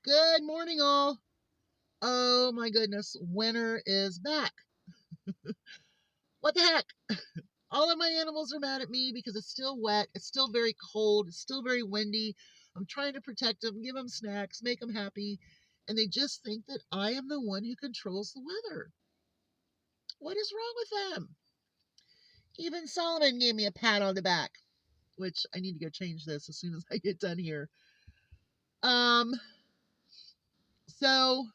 Good morning, all. Oh my goodness, winter is back. What the heck? All of my animals are mad at me because it's still wet, it's still very cold, it's still very windy. I'm trying to protect them, give them snacks, make them happy, and they just think that I am the one who controls the weather. What is wrong with them? Even Solomon gave me a pat on the back, which I need to go change this as soon as I get done here. So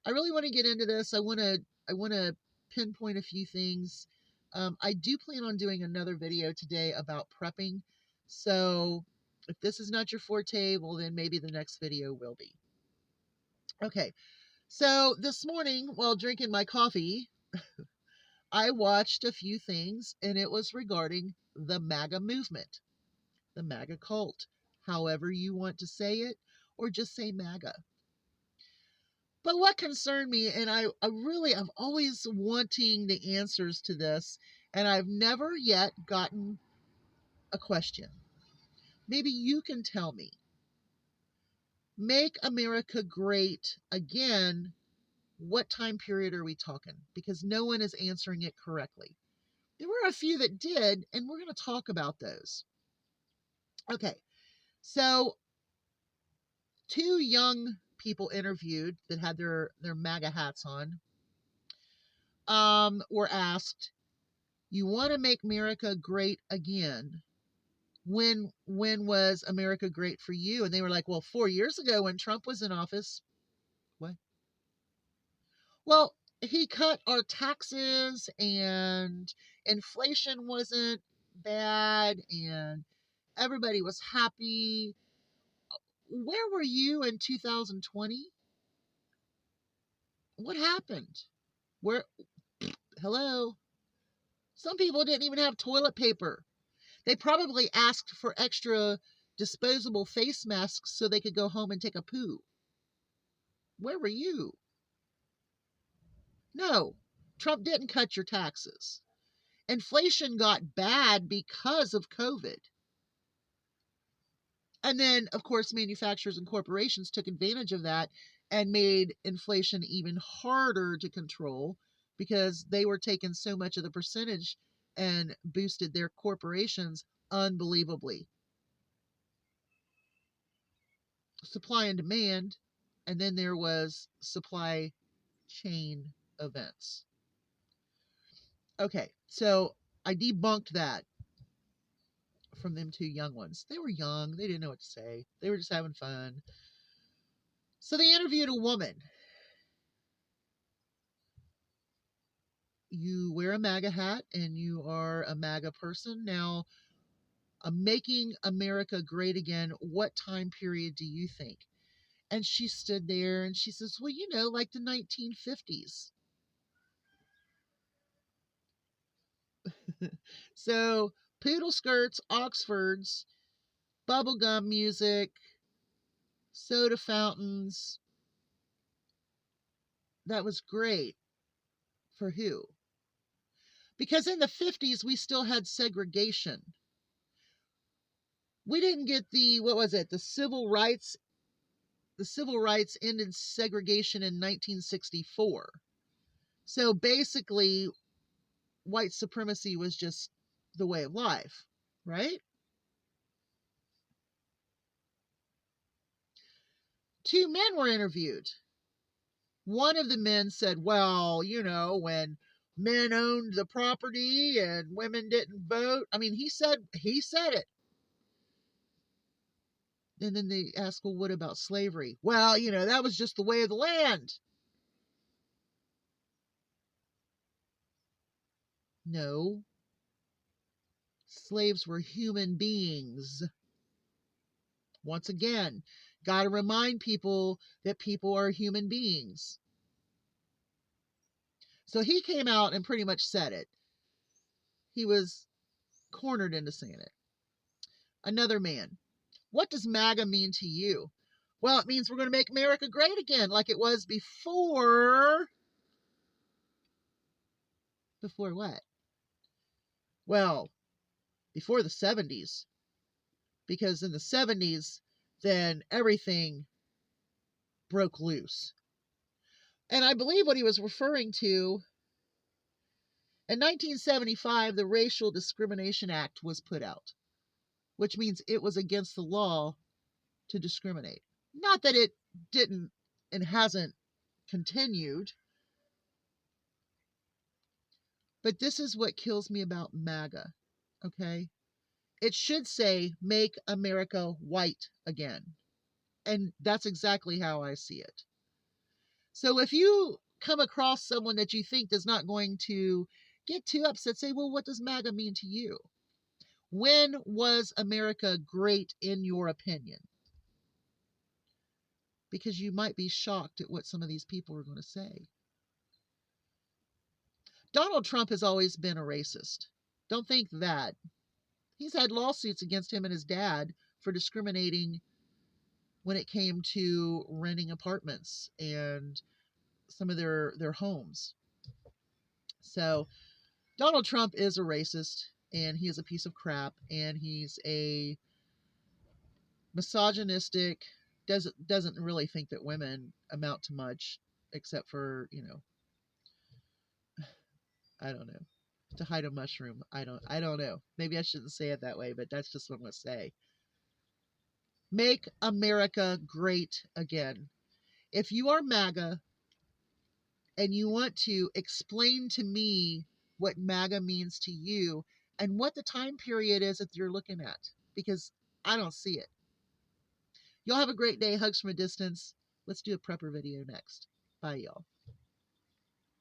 I really want to get into this. I want to pinpoint a few things. I do plan on doing another video today about prepping. So if this is not your forte, well then maybe the next video will be. Okay. So this morning while drinking my coffee, I watched a few things and it was regarding the MAGA movement, the MAGA cult, however you want to say it, or just say MAGA. But what concerned me, and I've always wanting the answers to this, and I've never yet gotten a question. Maybe you can tell me. Make America great again. What time period are we talking? Because no one is answering it correctly. There were a few that did, and we're going to talk about those. Okay, so two young people interviewed that had their MAGA hats on were asked, you want to make America great again. When was America great for you? And they were like, well, 4 years ago when Trump was in office. What? Well, he cut our taxes and inflation wasn't bad and everybody was happy. Where were you in 2020? What happened? Where? Hello? Some people didn't even have toilet paper. They probably asked for extra disposable face masks so they could go home and take a poo. Where were you? No, Trump didn't cut your taxes. Inflation got bad because of COVID. And then, of course, manufacturers and corporations took advantage of that and made inflation even harder to control because they were taking so much of the percentage and boosted their corporations unbelievably. Supply and demand, and then there was supply chain events. Okay, so I debunked that from them two young ones. They were young, they didn't know what to say, they were just having fun. So they interviewed a woman. You wear a MAGA hat and you are a MAGA person. Now, making America great again, what time period do you think? And she stood there and she says, well, like the 1950s. So, poodle skirts, Oxfords, bubblegum music, soda fountains. That was great. For who? Because in the 50s, we still had segregation. We didn't get the civil rights. The civil rights ended segregation in 1964. So basically, white supremacy was just the way of life, right? Two men were interviewed. One of the men said, well, when men owned the property and women didn't vote. I mean, he said it. And then they asked, well, what about slavery? Well, that was just the way of the land. No. Slaves were human beings. Once again, got to remind people that people are human beings. So he came out and pretty much said it. He was cornered into saying it. Another man. What does MAGA mean to you? Well, it means we're going to make America great again, like it was before. Before what? Well, before the 70s. Because in the 70s, then everything broke loose. And I believe what he was referring to, in 1975, the Racial Discrimination Act was put out, which means it was against the law to discriminate. Not that it didn't and hasn't continued, but this is what kills me about MAGA, okay? It should say, make America white again. And that's exactly how I see it. So if you come across someone that you think is not going to get too upset, say, well, what does MAGA mean to you? When was America great in your opinion? Because you might be shocked at what some of these people are going to say. Donald Trump has always been a racist. Don't think that. He's had lawsuits against him and his dad for discriminating when it came to renting apartments and some of their homes. So Donald Trump is a racist, and he is a piece of crap, and he's a misogynistic, doesn't really think that women amount to much except for, I don't know, to hide a mushroom. I don't know. Maybe I shouldn't say it that way, but that's just what I'm going to say. Make America great again. If you are MAGA and you want to explain to me what MAGA means to you and what the time period is that you're looking at, because I don't see it. Y'all have a great day. Hugs from a distance. Let's do a prepper video next. Bye, y'all.